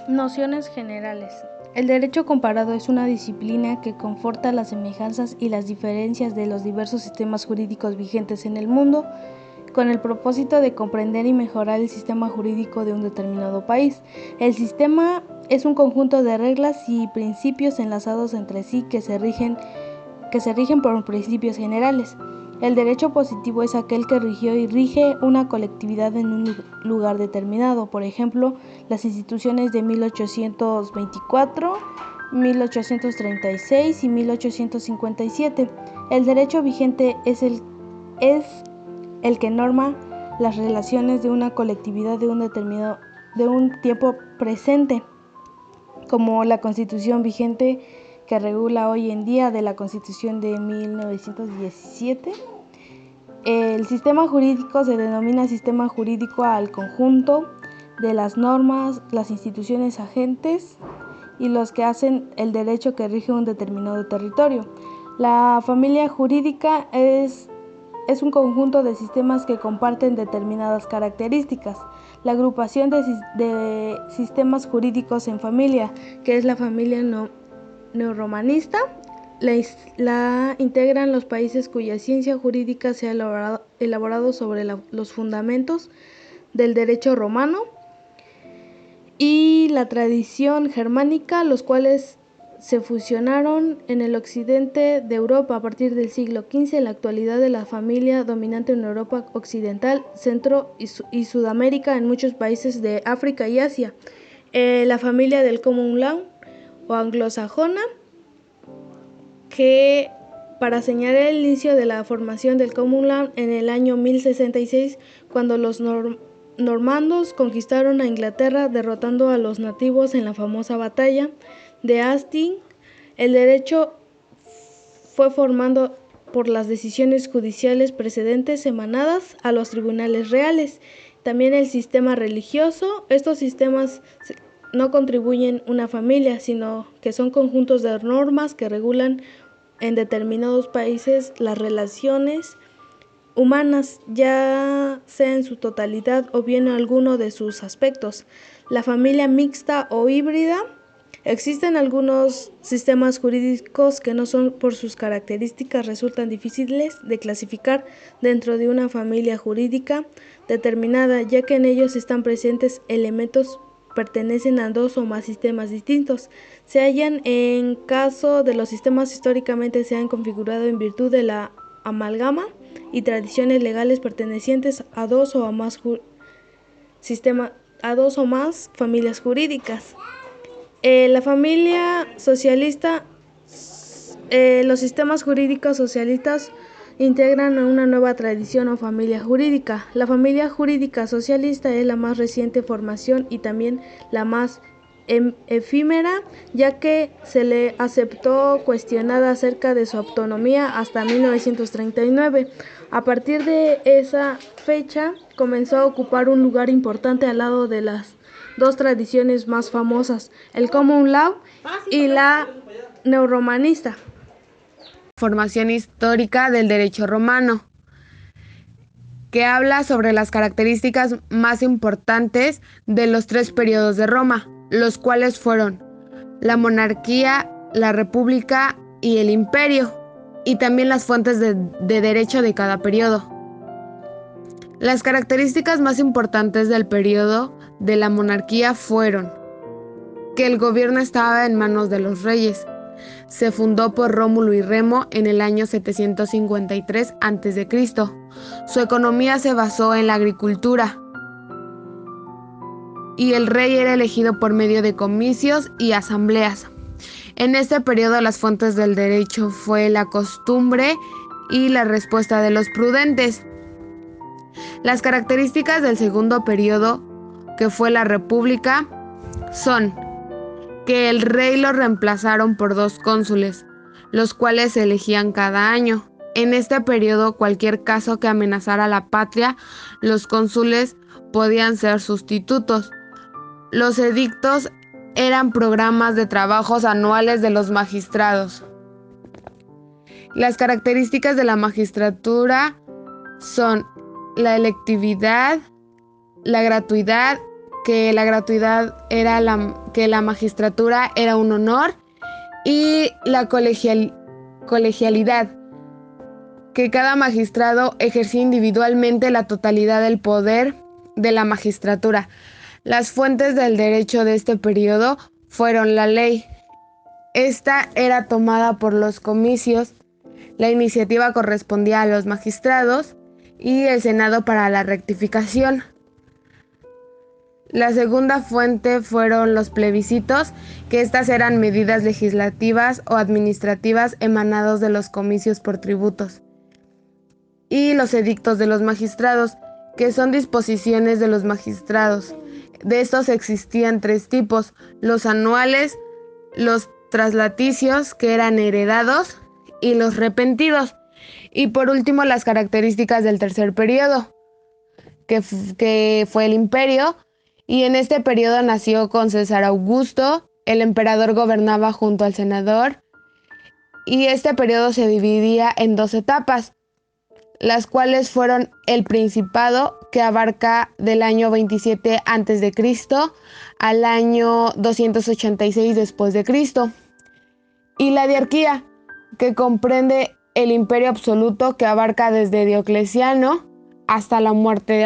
Nociones generales. El derecho comparado es una disciplina que conforta las semejanzas y las diferencias de los diversos sistemas jurídicos vigentes en el mundo, con el propósito de comprender y mejorar el sistema jurídico de un determinado país. El sistema es un conjunto de reglas y principios enlazados entre sí que se rigen por principios generales. El derecho positivo es aquel que rigió y rige una colectividad en un lugar determinado, por ejemplo, las instituciones de 1824, 1836 y 1857. El derecho vigente es el que norma las relaciones de una colectividad de un tiempo presente, como la Constitución vigente que regula hoy en día de la Constitución de 1917. El sistema jurídico se denomina sistema jurídico al conjunto de las normas, las instituciones agentes y los que hacen el derecho que rige un determinado territorio. La familia jurídica es un conjunto de sistemas que comparten determinadas características. La agrupación de sistemas jurídicos en familia, que es la familia neorromanista, la integran los países cuya ciencia jurídica se ha elaborado sobre los fundamentos del derecho romano y la tradición germánica, los cuales se fusionaron en el occidente de Europa a partir del siglo XV. En la actualidad de la familia dominante en Europa occidental, Centro y Sudamérica, en muchos países de África y Asia. La familia del Common Law o anglosajona, que para señalar el inicio de la formación del Common Law en el año 1066, cuando los normandos conquistaron a Inglaterra derrotando a los nativos en la famosa batalla de Hastings. El derecho fue formado por las decisiones judiciales precedentes emanadas a los tribunales reales. También el sistema religioso. Estos sistemas no contribuyen una familia, sino que son conjuntos de normas que regulan en determinados países las relaciones humanas, ya sea en su totalidad o bien alguno de sus aspectos. La familia mixta o híbrida. Existen algunos sistemas jurídicos que no son por sus características resultan difíciles de clasificar dentro de una familia jurídica determinada, ya que en ellos están presentes elementos pertenecen a dos o más sistemas distintos. Se hallan en caso de los sistemas históricamente se han configurado en virtud de la amalgama y tradiciones legales pertenecientes a dos o más familias jurídicas. La familia socialista, los sistemas jurídicos socialistas integran una nueva tradición o familia jurídica. La familia jurídica socialista es la más reciente formación y también la más efímera, ya que se le aceptó cuestionada acerca de su autonomía hasta 1939. A partir de esa fecha comenzó a ocupar un lugar importante al lado de las dos tradiciones más famosas, el Common Law y la neorromanista. Formación histórica del derecho romano, que habla sobre las características más importantes de los tres periodos de Roma, los cuales fueron la monarquía, la república y el imperio, y también las fuentes de derecho de cada periodo. Las características más importantes del periodo de la monarquía fueron que el gobierno estaba en manos de los reyes. Se fundó por Rómulo y Remo en el año 753 a.C. Su economía se basó en la agricultura y el rey era elegido por medio de comicios y asambleas. En este periodo las fuentes del derecho fue la costumbre y la respuesta de los prudentes. Las características del segundo periodo, que fue la república, son que el rey lo reemplazaron por dos cónsules, los cuales se elegían cada año. En este periodo, cualquier caso que amenazara a la patria, los cónsules podían ser sustitutos. Los edictos eran programas de trabajos anuales de los magistrados. Las características de la magistratura son la electividad, la gratuidad, que la gratuidad era que la magistratura era un honor, y la colegialidad, que cada magistrado ejercía individualmente la totalidad del poder de la magistratura. Las fuentes del derecho de este periodo fueron la ley. Esta era tomada por los comicios, la iniciativa correspondía a los magistrados y el Senado para la rectificación. La segunda fuente fueron los plebiscitos, que estas eran medidas legislativas o administrativas emanados de los comicios por tributos. Y los edictos de los magistrados, que son disposiciones de los magistrados. De estos existían 3 tipos: los anuales, los traslaticios, que eran heredados, y los repentidos. Y por último, las características del tercer periodo, que fue el imperio. Y en este periodo nació con César Augusto, el emperador gobernaba junto al senador, y este periodo se dividía en 2 etapas, las cuales fueron el principado, que abarca del año 27 a.C. al año 286 después de Cristo, y la diarquía, que comprende el imperio absoluto, que abarca desde Diocleciano hasta la muerte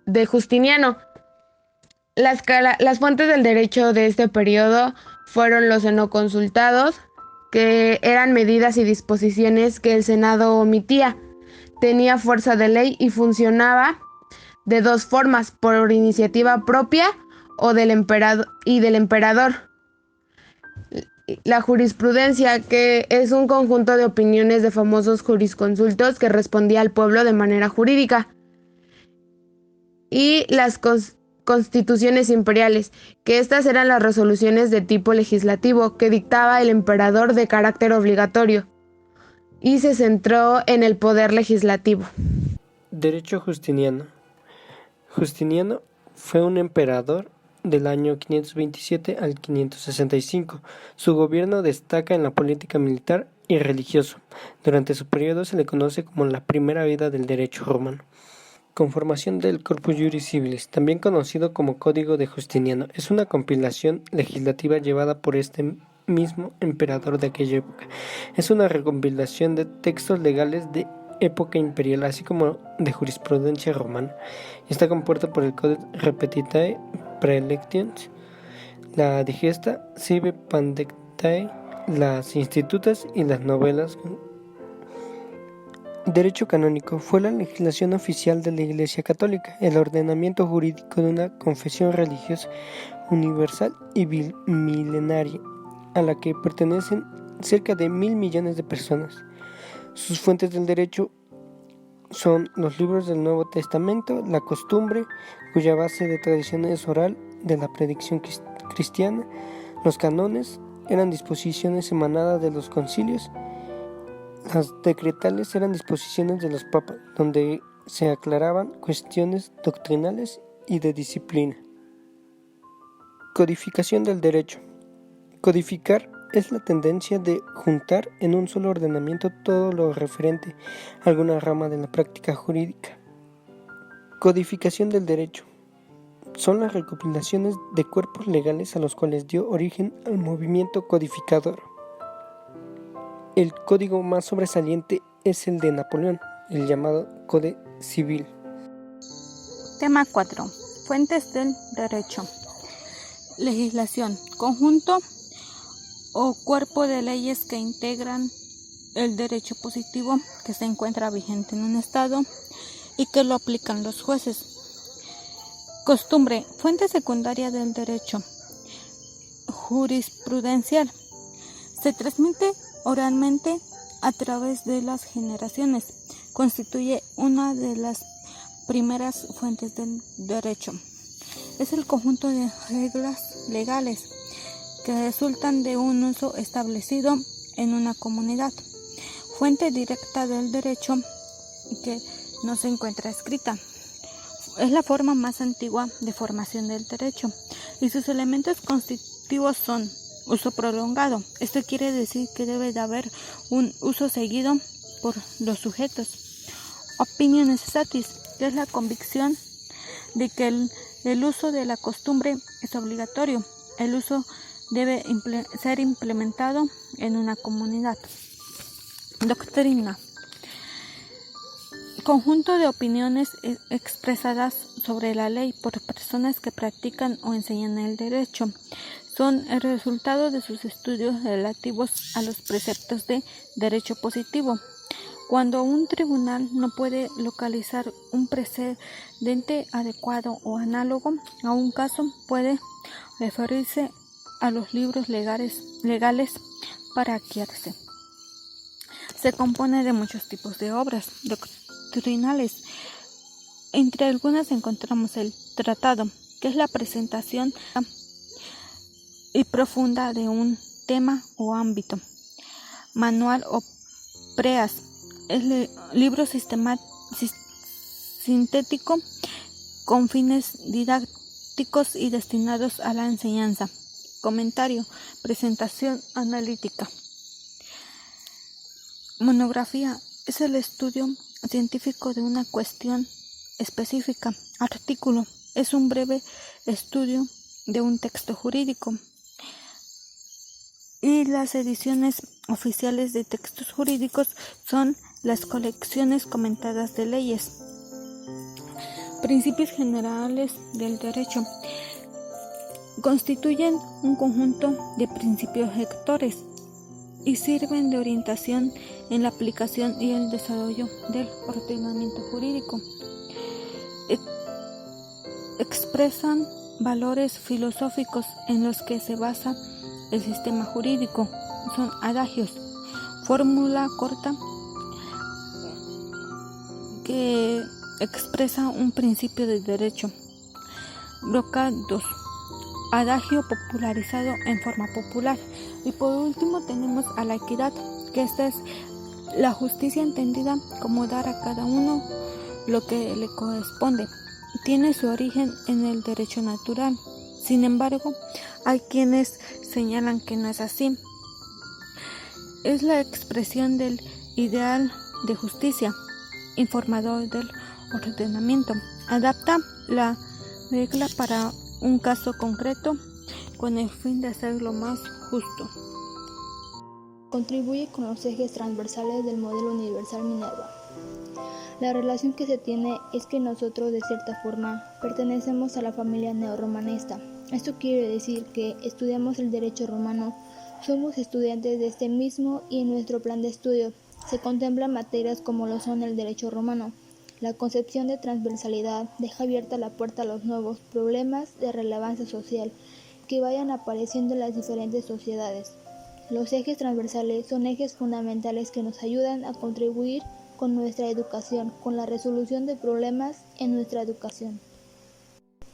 de Justiniano. Las fuentes del derecho de este periodo fueron los senoconsultados, que eran medidas y disposiciones que el Senado omitía. Tenía fuerza de ley y funcionaba de 2 formas: por iniciativa propia o del emperador. La jurisprudencia, que es un conjunto de opiniones de famosos jurisconsultos que respondía al pueblo de manera jurídica. Y las constituciones imperiales, que estas eran las resoluciones de tipo legislativo que dictaba el emperador de carácter obligatorio, y se centró en el poder legislativo. Derecho Justiniano. Justiniano fue un emperador del año 527 al 565. Su gobierno destaca en la política militar y religioso. Durante su periodo se le conoce como la primera vida del derecho romano. Conformación del Corpus Juris Civilis, también conocido como Código de Justiniano, es una compilación legislativa llevada por este mismo emperador de aquella época. Es una recompilación de textos legales de época imperial, así como de jurisprudencia romana. Está compuesta por el Codex Repetitae Praelectiones, la Digesta, Sive Pandectae, las Institutas y las Novelas. Derecho canónico fue la legislación oficial de la Iglesia Católica, el ordenamiento jurídico de una confesión religiosa universal y milenaria, a la que pertenecen cerca de 1.000 millones de personas. Sus fuentes del derecho son los libros del Nuevo Testamento, la costumbre, cuya base de tradición es oral de la predicción cristiana. Los cánones eran disposiciones emanadas de los concilios. Las decretales eran disposiciones de los papas, donde se aclaraban cuestiones doctrinales y de disciplina. Codificación del derecho. Codificar es la tendencia de juntar en un solo ordenamiento todo lo referente a alguna rama de la práctica jurídica. Codificación del derecho. Son las recopilaciones de cuerpos legales a los cuales dio origen al movimiento codificador. El código más sobresaliente es el de Napoleón, el llamado Código Civil. Tema 4. Fuentes del derecho. Legislación. Conjunto o cuerpo de leyes que integran el derecho positivo que se encuentra vigente en un estado y que lo aplican los jueces. Costumbre. Fuente secundaria del derecho. Jurisprudencial. Se transmite oralmente a través de las generaciones. Constituye una de las primeras fuentes del derecho. Es el conjunto de reglas legales que resultan de un uso establecido en una comunidad. Fuente directa del derecho que no se encuentra escrita. Es la forma más antigua de formación del derecho y sus elementos constitutivos son uso prolongado. Esto quiere decir que debe de haber un uso seguido por los sujetos. Opiniones statis, que es la convicción de que el uso de la costumbre es obligatorio. El uso debe ser implementado en una comunidad. Doctrina. Conjunto de opiniones expresadas sobre la ley por personas que practican o enseñan el derecho. Son el resultado de sus estudios relativos a los preceptos de derecho positivo. Cuando un tribunal no puede localizar un precedente adecuado o análogo a un caso, puede referirse a los libros legales para guiarse. Se compone de muchos tipos de obras doctrinales. Entre algunas encontramos el tratado, que es la presentación y profunda de un tema o ámbito. Manual o preas, el libro sintético con fines didácticos y destinados a la enseñanza. Comentario, presentación analítica. Monografía es el estudio científico de una cuestión específica. Artículo es un breve estudio de un texto jurídico. Y las ediciones oficiales de textos jurídicos son las colecciones comentadas de leyes. Principios generales del derecho. Constituyen un conjunto de principios rectores y sirven de orientación en la aplicación y el desarrollo del ordenamiento jurídico. Expresan valores filosóficos en los que se basa el sistema jurídico. Son adagios, fórmula corta que expresa un principio de derecho. Brocados, adagio popularizado en forma popular. Y por último tenemos a la equidad, que esta es la justicia entendida como dar a cada uno lo que le corresponde. Tiene su origen en el derecho natural. Sin embargo, hay quienes señalan que no es así. Es la expresión del ideal de justicia, informador del ordenamiento. Adapta la regla para un caso concreto con el fin de hacerlo más justo. Contribuye con los ejes transversales del modelo universal Minerva. La relación que se tiene es que nosotros, de cierta forma, pertenecemos a la familia neorromanista. Esto quiere decir que estudiamos el derecho romano, somos estudiantes de este mismo y en nuestro plan de estudio se contemplan materias como lo son el derecho romano. La concepción de transversalidad deja abierta la puerta a los nuevos problemas de relevancia social que vayan apareciendo en las diferentes sociedades. Los ejes transversales son ejes fundamentales que nos ayudan a contribuir con nuestra educación, con la resolución de problemas en nuestra educación.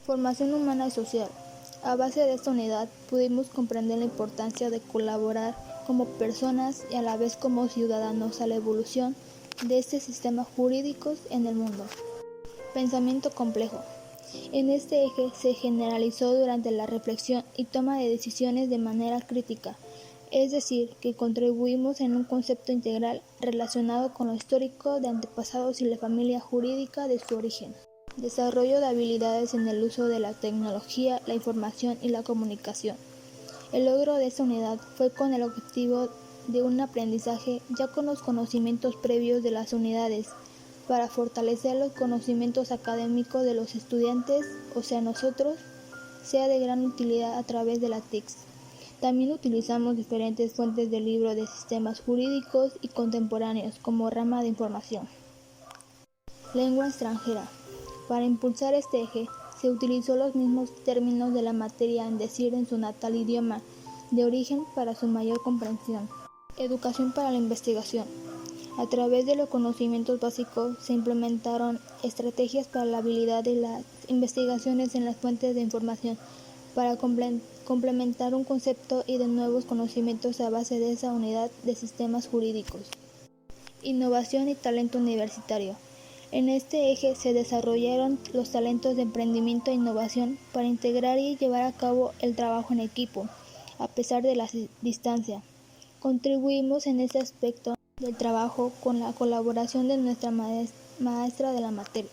Formación humana y social. A base de esta unidad pudimos comprender la importancia de colaborar como personas y a la vez como ciudadanos a la evolución de este sistema jurídicos en el mundo. Pensamiento complejo. En este eje se generalizó durante la reflexión y toma de decisiones de manera crítica, es decir, que contribuimos en un concepto integral relacionado con lo histórico de antepasados y la familia jurídica de su origen. Desarrollo de habilidades en el uso de la tecnología, la información y la comunicación. El logro de esta unidad fue con el objetivo de un aprendizaje ya con los conocimientos previos de las unidades, para fortalecer los conocimientos académicos de los estudiantes, o sea nosotros, sea de gran utilidad a través de las TICs. También utilizamos diferentes fuentes de libros de sistemas jurídicos y contemporáneos como rama de información. Lengua extranjera. Para impulsar este eje, se utilizó los mismos términos de la materia, es decir, en su natal idioma de origen para su mayor comprensión. Educación para la investigación. A través de los conocimientos básicos se implementaron estrategias para la habilidad de las investigaciones en las fuentes de información para complementar un concepto y de nuevos conocimientos a base de esa unidad de sistemas jurídicos. Innovación y talento universitario. En este eje se desarrollaron los talentos de emprendimiento e innovación para integrar y llevar a cabo el trabajo en equipo, a pesar de la distancia. Contribuimos en este aspecto del trabajo con la colaboración de nuestra maestra de la materia.